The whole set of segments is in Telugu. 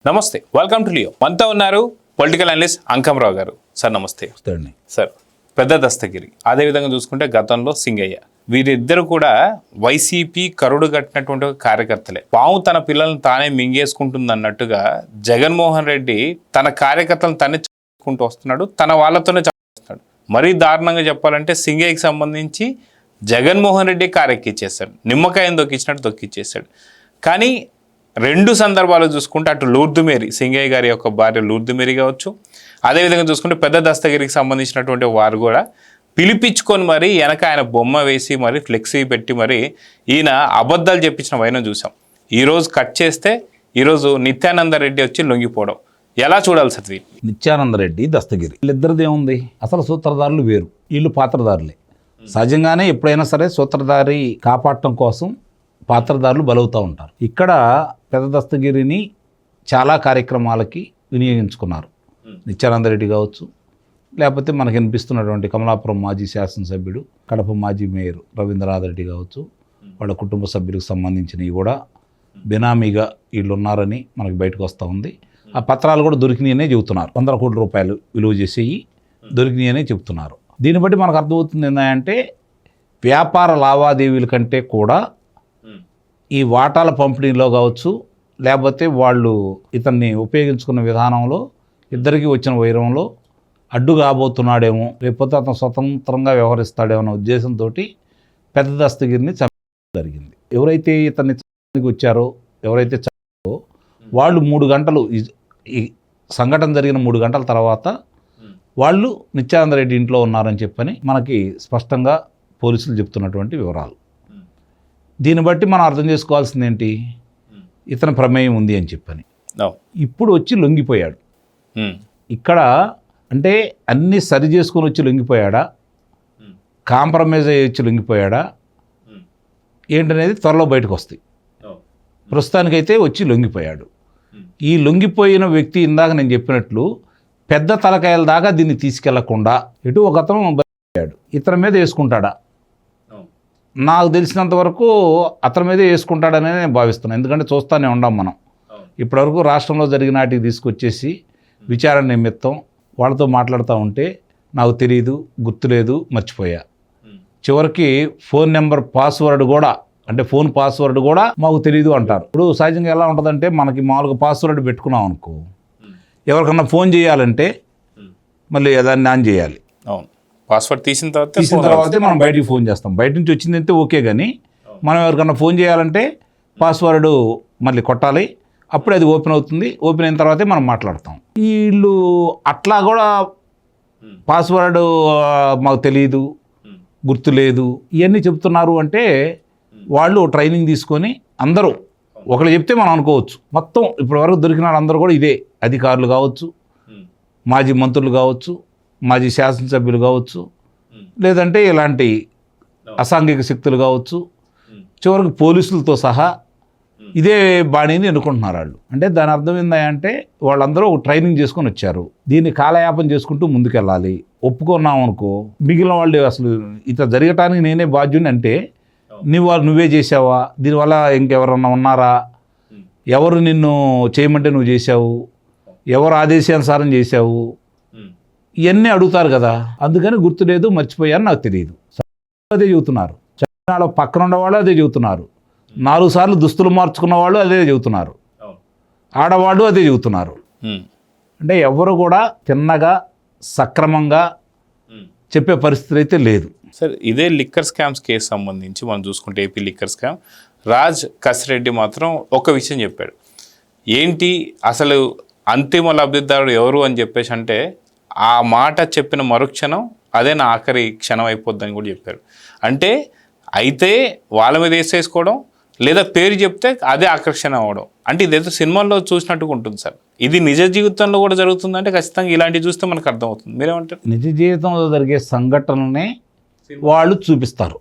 నమస్తే, వెల్కమ్ టు లియో. మనతో ఉన్నారు పొలిటికల్ అనలిస్ట్ అంకమరావు గారు. సార్ నమస్తే. సార్, పెద్ద దస్తగిరి, అదేవిధంగా చూసుకుంటే గతంలో సింగయ్య, వీరిద్దరు కూడా వైసీపీ కరుడు కట్టినటువంటి కార్యకర్తలే. పాము తన పిల్లలను తానే మింగేసుకుంటుంది అన్నట్టుగా జగన్మోహన్ రెడ్డి తన కార్యకర్తలను తనే చేసుకుంటూ వస్తున్నాడు, తన వాళ్ళతోనే చేస్తున్నాడు. మరీ దారుణంగా చెప్పాలంటే సింగయ్యకి సంబంధించి జగన్మోహన్ రెడ్డి కారెక్కిచ్చేశాడు, నిమ్మకాయని దొక్కించినట్టు దొక్కిచ్చేశాడు. కానీ రెండు సందర్భాలు చూసుకుంటే అటు లూర్దుమేరి, సింగయ్య గారి యొక్క భార్య లూర్దుమేరి కావచ్చు, అదేవిధంగా చూసుకుంటే పెద్ద దస్తగిరికి సంబంధించినటువంటి వారు కూడా పిలిపించుకొని మరి వెనక ఆయన బొమ్మ వేసి మరి ఫ్లెక్సీ పెట్టి మరి ఈయన అబద్ధాలు చెప్పించిన వైనం చూసాం. ఈరోజు కట్ చేస్తే ఈరోజు నిత్యానంద రెడ్డి వచ్చి లొంగిపోవడం ఎలా చూడాలి సార్? నిత్యానంద రెడ్డి, దస్తగిరి వీళ్ళిద్దరిది ఏముంది? అసలు సూత్రధారులు వేరు, వీళ్ళు పాత్రధారులే. సహజంగానే ఎప్పుడైనా సరే సూత్రధారి కాపాడటం కోసం పాత్రధారులు బలవుతూ ఉంటారు. ఇక్కడ పెద్ద దస్తగిరిని చాలా కార్యక్రమాలకి వినియోగించుకున్నారు. నిత్యానంద రెడ్డి కావచ్చు, లేకపోతే మనకు వినిపిస్తున్నటువంటి కమలాపురం మాజీ శాసనసభ్యుడు, కడప మాజీ మేయర్ రవీంద్రనాథ్ రెడ్డి కావచ్చు, వాళ్ళ కుటుంబ సభ్యులకు సంబంధించినవి కూడా బినామీగా వీళ్ళు ఉన్నారని మనకు బయటకు వస్తూ ఉంది. ఆ పత్రాలు కూడా దొరికినాయనే చెబుతున్నారు. 100 కోట్ల రూపాయలు విలువ చేసేవి దొరికినాయనే చెబుతున్నారు. దీన్ని బట్టి మనకు అర్థమవుతుంది ఏంటంటే వ్యాపార లావాదేవీల కంటే కూడా ఈ వాటాల పంపిణీలో కావచ్చు, లేకపోతే వాళ్ళు ఇతన్ని ఉపయోగించుకున్న విధానంలో ఇద్దరికి వచ్చిన వైరంలో అడ్డు కాబోతున్నాడేమో, లేకపోతే అతను స్వతంత్రంగా వ్యవహరిస్తాడేమో అన్న ఉద్దేశంతో పెద్ద దస్తగిరిని చంపడం జరిగింది. ఎవరైతే ఇతన్ని చంపడానికి వచ్చారో, ఎవరైతే చంపారో వాళ్ళు 3 గంటలు, ఈ సంఘటన జరిగిన 3 గంటల తర్వాత వాళ్ళు నిత్యానంద రెడ్డి ఇంట్లో ఉన్నారని చెప్పని మనకి స్పష్టంగా పోలీసులు చెప్తున్నటువంటి వివరాలు. దీన్ని బట్టి మనం అర్థం చేసుకోవాల్సింది ఏంటి, ఇతని ప్రమేయం ఉంది అని చెప్పని. ఇప్పుడు వచ్చి లొంగిపోయాడు. ఇక్కడ అంటే అన్నీ సరి చేసుకొని వచ్చి లొంగిపోయాడా, కాంప్రమైజ్ అయ్యి వచ్చి లొంగిపోయాడా ఏంటనేది త్వరలో బయటకు వస్తాయి. ప్రస్తుతానికైతే వచ్చి లొంగిపోయాడు. ఈ లొంగిపోయిన వ్యక్తి ఇందాక నేను చెప్పినట్లు పెద్ద తలకాయల దాకా దీన్ని తీసుకెళ్లకుండా ఇటు ఒక అతను బయటపోయాడు. ఇతని మీద వేసుకుంటాడా? నాకు తెలిసినంత వరకు అతని మీదే వేసుకుంటాడనే నేను భావిస్తున్నాను. ఎందుకంటే చూస్తూనే ఉన్నాం మనం. ఇప్పటివరకు రాష్ట్రంలో జరిగిన వాటికి తీసుకొచ్చేసి విచారణ నిమిత్తం వాళ్ళతో మాట్లాడుతూ ఉంటే నాకు తెలియదు, గుర్తులేదు, మర్చిపోయా. చివరికి ఫోన్ నెంబర్ పాస్వర్డ్ కూడా, అంటే ఫోన్ పాస్వర్డ్ కూడా మాకు తెలియదు అంటారు. ఇప్పుడు సహజంగా ఎలా ఉంటుందంటే మనకి మామూలుగా పాస్వర్డ్ పెట్టుకున్నాం అనుకో, ఎవరికన్నా ఫోన్ చేయాలంటే మళ్ళీ దాన్ని ఆన్ చేయాలి. అవును, పాస్వర్డ్ తీసిన తర్వాతే మనం బయటికి ఫోన్ చేస్తాం. బయట నుంచి వచ్చిందంటే ఓకే, కానీ మనం ఎవరికన్నా ఫోన్ చేయాలంటే పాస్వర్డ్ మళ్ళీ కొట్టాలి, అప్పుడే అది ఓపెన్ అవుతుంది. ఓపెన్ అయిన తర్వాతే మనం మాట్లాడతాం. వీళ్ళు అట్లా కూడా పాస్వర్డ్ మాకు తెలియదు, గుర్తులేదు, ఇవన్నీ చెప్తున్నారు. అంటే వాళ్ళు ట్రైనింగ్ తీసుకొని అందరూ ఒకళ్ళు చెప్తే మనం అనుకోవచ్చు. మొత్తం ఇప్పటివరకు దొరికిన వాళ్ళందరూ కూడా ఇదే, అధికారులు కావచ్చు, మాజీ మంత్రులు కావచ్చు, మాజీ శాసనసభ్యులు కావచ్చు, లేదంటే ఇలాంటి అసాంఘిక శక్తులు కావచ్చు, చివరికి పోలీసులతో సహా ఇదే బాణీని ఎన్నుకుంటున్నారు వాళ్ళు. అంటే దాని అర్థం ఏంటంటే వాళ్ళందరూ ఒక ట్రైనింగ్ చేసుకొని వచ్చారు. దీన్ని కాలయాపన చేసుకుంటూ ముందుకెళ్ళాలి. ఒప్పుకున్నాం అనుకో, మిగిలిన వాళ్ళు అసలు ఇట్లా జరగటానికి నేనే బాధ్యుని అంటే నువ్వే చేసావా, దీనివల్ల ఇంకెవరన్నా ఉన్నారా, ఎవరు నిన్ను చేయమంటే నువ్వు చేసావు, ఎవరు ఆదేశానుసారం చేసావు, ఇవన్నీ అడుగుతారు కదా. అందుకని గుర్తులేదు, మర్చిపోయారు, నాకు తెలియదు. అదే చెబుతున్నారు. చైనాలో పక్కన ఉన్నవాళ్ళు అదే చెబుతున్నారు. 4 సార్లు దుస్తులు మార్చుకున్న వాళ్ళు అదే చెబుతున్నారు. ఆడవాళ్ళు అదే చెబుతున్నారు. అంటే ఎవరు కూడా తిన్నగా సక్రమంగా చెప్పే పరిస్థితి అయితే లేదు. సార్, ఇదే లిక్కర్ స్కామ్స్ కేసు సంబంధించి మనం చూసుకుంటే AP liquor scam, Raj Kasireddy మాత్రం ఒక విషయం చెప్పాడు. ఏంటి అసలు అంతిమ లబ్ధిదారుడు ఎవరు అని చెప్పేసి అంటే ఆ మాట చెప్పిన మరుక్షణం అదే నా ఆఖరి క్షణం అయిపోద్దని కూడా చెప్పారు. అంటే అయితే వాళ్ళ మీద వేసేసుకోవడం, లేదా పేరు చెప్తే అదే ఆకర్షణ అవ్వడం. అంటే ఇదేదో సినిమాల్లో చూసినట్టుగా ఉంటుంది సార్. ఇది నిజ జీవితంలో కూడా జరుగుతుందంటే ఖచ్చితంగా ఇలాంటివి చూస్తే మనకు అర్థమవుతుంది. మీరేమంటారు? నిజ జీవితంలో జరిగే సంఘటనలనే వాళ్ళు చూపిస్తారు.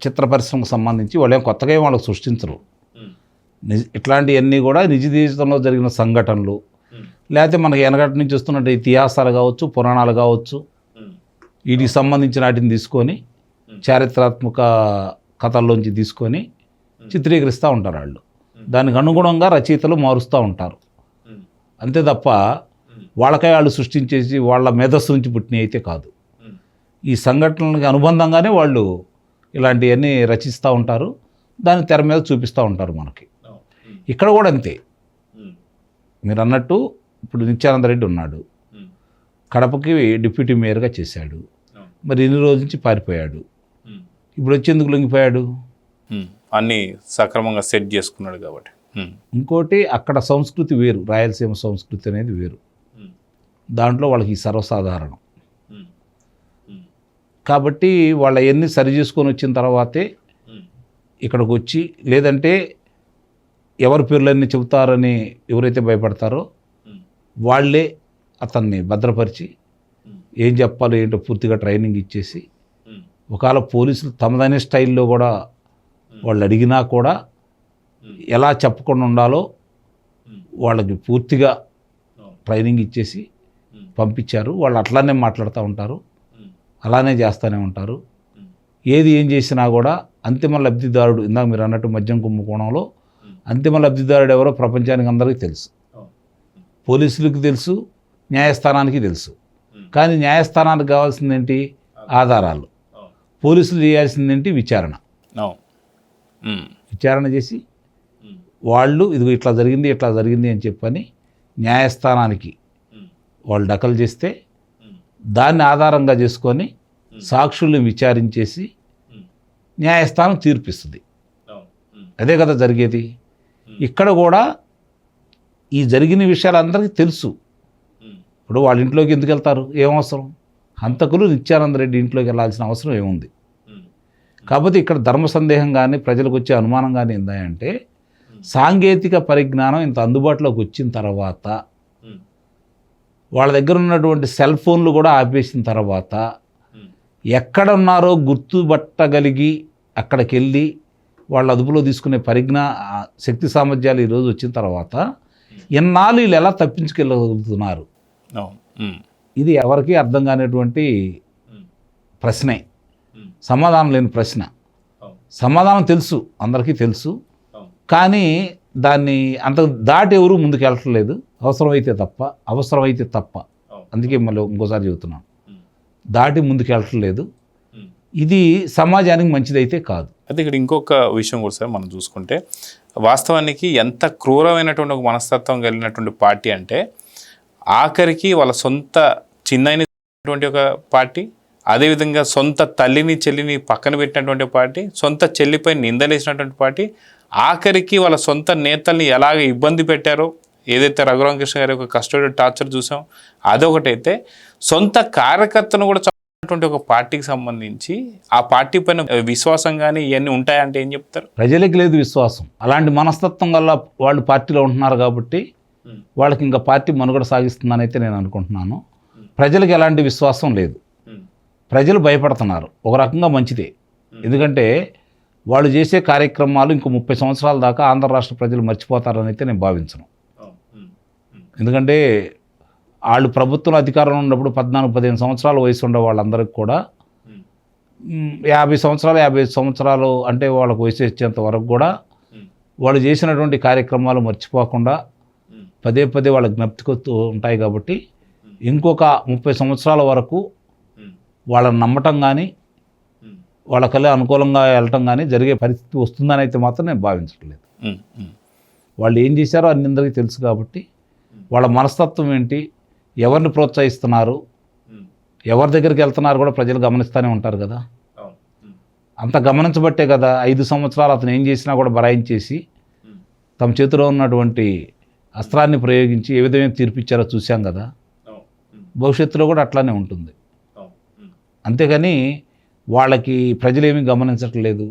చిత్ర పరిశ్రమకు సంబంధించి వాళ్ళేం కొత్తగా వాళ్ళకి సృష్టించరు. ఇట్లాంటివన్నీ కూడా నిజ జీవితంలో జరిగిన సంఘటనలు, లేకపోతే మనకి వెనకటి నుంచి వస్తున్నట్టు ఇతిహాసాలు కావచ్చు, పురాణాలు కావచ్చు, వీటికి సంబంధించిన వాటిని తీసుకొని చారిత్రాత్మక కథల్లోంచి తీసుకొని చిత్రీకరిస్తూ ఉంటారు వాళ్ళు. దానికి అనుగుణంగా రచయితలు మారుస్తూ ఉంటారు. అంతే తప్ప వాళ్ళకై వాళ్ళు సృష్టించేసి వాళ్ళ మేధస్సు నుంచి పుట్టినవి అయితే కాదు. ఈ సంఘటనలకు అనుబంధంగానే వాళ్ళు ఇలాంటివన్నీ రచిస్తూ ఉంటారు, దాన్ని తెర మీద చూపిస్తూ ఉంటారు మనకి. ఇక్కడ కూడా అంతే. మీరు అన్నట్టు ఇప్పుడు నిత్యానంద రెడ్డి ఉన్నాడు, కడపకి డిప్యూటీ మేయర్గా చేశాడు, మరి ఇన్ని రోజుల నుంచి పారిపోయాడు, ఇప్పుడు వచ్చి ఎందుకు లొంగిపోయాడు? అన్నీ సక్రమంగా సెట్ చేసుకున్నాడు కాబట్టి. ఇంకోటి అక్కడ సంస్కృతి వేరు, రాయలసీమ సంస్కృతి అనేది వేరు, దాంట్లో వాళ్ళకి సర్వసాధారణం కాబట్టి వాళ్ళ ఎన్ని సరి చేసుకొని వచ్చిన తర్వాతే ఇక్కడికి వచ్చి, లేదంటే ఎవరి పేర్లన్నీ చెబుతారని ఎవరైతే భయపడతారో వాళ్ళే అతన్ని భద్రపరిచి ఏం చెప్పాలో ఏంటో పూర్తిగా ట్రైనింగ్ ఇచ్చేసి, ఒకవేళ పోలీసులు తమదనే స్టైల్లో కూడా వాళ్ళు అడిగినా కూడా ఎలా చెప్పకుండా ఉండాలో వాళ్ళకి పూర్తిగా ట్రైనింగ్ ఇచ్చేసి పంపించారు. వాళ్ళు అట్లానే మాట్లాడుతూ ఉంటారు, అలానే చేస్తూనే ఉంటారు. ఏది ఏం చేసినా కూడా అంతిమ లబ్ధిదారుడు, ఇందాక మీరు అన్నట్టు మద్యం కుంభకోణంలో అంతిమ లబ్ధిదారుడు ఎవరో ప్రపంచానికి అందరికీ తెలుసు, పోలీసులకు తెలుసు, న్యాయస్థానానికి తెలుసు. కానీ న్యాయస్థానానికి కావాల్సిందేంటి? ఆధారాలు. పోలీసులు చేయాల్సిందేంటి? విచారణ. విచారణ చేసి వాళ్ళు ఇదిగో ఇట్లా జరిగింది అని చెప్పని న్యాయస్థానానికి వాళ్ళు దఖలు చేస్తే దాన్ని ఆధారంగా చేసుకొని సాక్షుల్ని విచారించేసి న్యాయస్థానం తీర్పిస్తుంది. అదే కదా జరిగేది. ఇక్కడ కూడా ఈ జరిగిన విషయాలు అందరికీ తెలుసు. ఇప్పుడు వాళ్ళ ఇంట్లోకి ఎందుకు వెళ్తారు? ఏమవసరం? హంతకులు నిత్యానంద రెడ్డి ఇంట్లోకి వెళ్ళాల్సిన అవసరం ఏముంది? కాకపోతే ఇక్కడ ధర్మ సందేహం కానీ ప్రజలకు వచ్చే అనుమానం కానీ ఏంటంటే, సాంకేతిక పరిజ్ఞానం ఇంత అందుబాటులోకి వచ్చిన తర్వాత, వాళ్ళ దగ్గర ఉన్నటువంటి సెల్ ఫోన్లు కూడా ఆపేసిన తర్వాత, ఎక్కడ ఉన్నారో గుర్తుపట్టగలిగి అక్కడికి వెళ్ళి వాళ్ళ అదుపులో తీసుకునే శక్తి సామర్థ్యాలు ఈరోజు వచ్చిన తర్వాత ఎన్నాళ్ళు వీళ్ళు ఎలా తప్పించుకెళ్ళగలుగుతున్నారు? ఇది ఎవరికీ అర్థం కానిటువంటి ప్రశ్నే, సమాధానం లేని ప్రశ్న. సమాధానం తెలుసు, అందరికీ తెలుసు, కానీ దాన్ని అంత దాటి ఎవరు ముందుకు వెళ్ళట్లేదు. అవసరమైతే తప్ప అందుకే మళ్ళీ ఇంకోసారి చెబుతున్నాను, దాటి ముందుకు వెళ్ళట్లేదు. ఇది సమాజానికి మంచిదైతే కాదు. అయితే ఇక్కడ ఇంకొక విషయం కూడా సార్ మనం చూసుకుంటే, వాస్తవానికి ఎంత క్రూరమైనటువంటి ఒక మనస్తత్వం కలిగినటువంటి పార్టీ అంటే, ఆఖరికి వాళ్ళ సొంత చిన్నైనటువంటి ఒక పార్టీ, అదేవిధంగా సొంత తల్లిని చెల్లిని పక్కన పెట్టినటువంటి పార్టీ, సొంత చెల్లిపై నిందలేసినటువంటి పార్టీ, ఆఖరికి వాళ్ళ సొంత నేతల్ని ఎలాగ ఇబ్బంది పెట్టారో, ఏదైతే రఘురామకృష్ణ గారి యొక్క కస్టడీ టార్చర్ చూసాం అదొకటైతే, సొంత కార్యకర్తను కూడా చంపినటువంటి ఒక పార్టీకి సంబంధించి ఆ పార్టీ పైన విశ్వాసం కానీ ఇవన్నీ ఉంటాయంటే ఏం చెప్తారు? ప్రజలకు లేదు విశ్వాసం. అలాంటి మనస్తత్వం వల్ల వాళ్ళు పార్టీలో ఉంటున్నారు కాబట్టి వాళ్ళకి ఇంకా పార్టీ మనుగడ సాగిస్తుందని అయితే నేను అనుకుంటున్నాను. ప్రజలకు ఎలాంటి విశ్వాసం లేదు, ప్రజలు భయపడుతున్నారు. ఒక రకంగా మంచిదే, ఎందుకంటే వాళ్ళు చేసే కార్యక్రమాలు ఇంకో 30 సంవత్సరాల దాకా ఆంధ్ర రాష్ట్ర ప్రజలు మర్చిపోతారని అయితే నేను భావించను. ఎందుకంటే వాళ్ళు ప్రభుత్వం అధికారంలో ఉన్నప్పుడు 14-15 సంవత్సరాల వయసు ఉండే వాళ్ళందరికీ కూడా 50 సంవత్సరాలు 55 సంవత్సరాలు అంటే వాళ్ళకు వయసు వచ్చేంత వరకు కూడా వాళ్ళు చేసినటువంటి కార్యక్రమాలు మర్చిపోకుండా పదే వాళ్ళ జ్ఞప్తికొస్తూ ఉంటాయి. కాబట్టి ఇంకొక 30 సంవత్సరాల వరకు వాళ్ళని నమ్మటం కానీ వాళ్ళకల్లా అనుకూలంగా వెళ్ళటం కానీ జరిగే పరిస్థితి వస్తుందని అయితే మాత్రం నేను భావించట్లేదు. వాళ్ళు ఏం చేశారో అన్ని అందరికీ తెలుసు కాబట్టి వాళ్ళ మనస్తత్వం ఏంటి, ఎవరిని ప్రోత్సహిస్తున్నారు, ఎవరి దగ్గరికి వెళ్తున్నారు కూడా ప్రజలు గమనిస్తూనే ఉంటారు కదా. అంత గమనించబట్టే కదా 5 సంవత్సరాలు అతను ఏం చేసినా కూడా బరాయించేసి తమ చేతిలో ఉన్నటువంటి అస్త్రాన్ని ప్రయోగించి ఏ విధమైన తీర్పిచ్చారో చూశాం కదా. భవిష్యత్తులో కూడా అట్లానే ఉంటుంది. అంతేగాని వాళ్ళకి ప్రజలేమీ గమనించట్లేదు.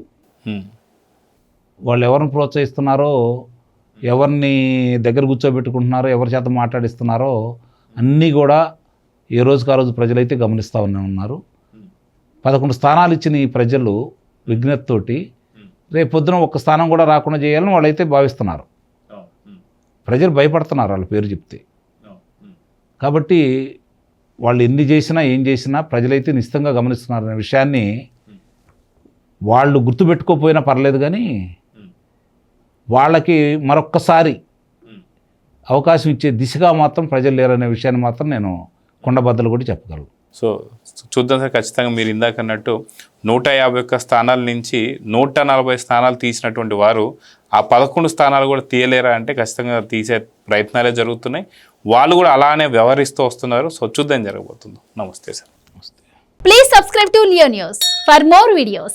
వాళ్ళు ఎవరిని ప్రోత్సహిస్తున్నారో, ఎవరిని దగ్గర కూర్చోబెట్టుకుంటున్నారో, ఎవరి చేత మాట్లాడిస్తున్నారో అన్నీ కూడా ఏ రోజుకి ఆ రోజు ప్రజలైతే గమనిస్తూ ఉన్నారు. 11 స్థానాలు ఇచ్చిన ఈ ప్రజలు విజ్ఞతతోటి రేపు పొద్దున ఒక్క స్థానం కూడా రాకుండా చేయాలని వాళ్ళైతే భావిస్తున్నారు. ప్రజలు భయపడుతున్నారు వాళ్ళ పేరు చెప్తే. కాబట్టి వాళ్ళు ఎన్ని చేసినా ఏం చేసినా ప్రజలైతే నిశ్చితంగా గమనిస్తున్నారనే విషయాన్ని వాళ్ళు గుర్తుపెట్టుకోకపోయినా పర్లేదు, కానీ వాళ్ళకి మరొక్కసారి అవకాశం ఇచ్చే దిశగా మాత్రం ప్రజలు లేరనే విషయాన్ని మాత్రం నేను కుండబద్దలు కూడా చెప్పగలను. సో చూద్దాం సార్, ఖచ్చితంగా మీరు ఇందాక అన్నట్టు 151 స్థానాల నుంచి 140 స్థానాలు తీసినటువంటి వారు ఆ 11 స్థానాలు కూడా తీయలేరా అంటే ఖచ్చితంగా తీసే ప్రయత్నాలే జరుగుతున్నాయి. వాళ్ళు కూడా అలానే వ్యవహరిస్తూ వస్తున్నారు. సో చూద్దాం జరగబోతుందో. నమస్తే sir. Please subscribe to Leo News for more videos.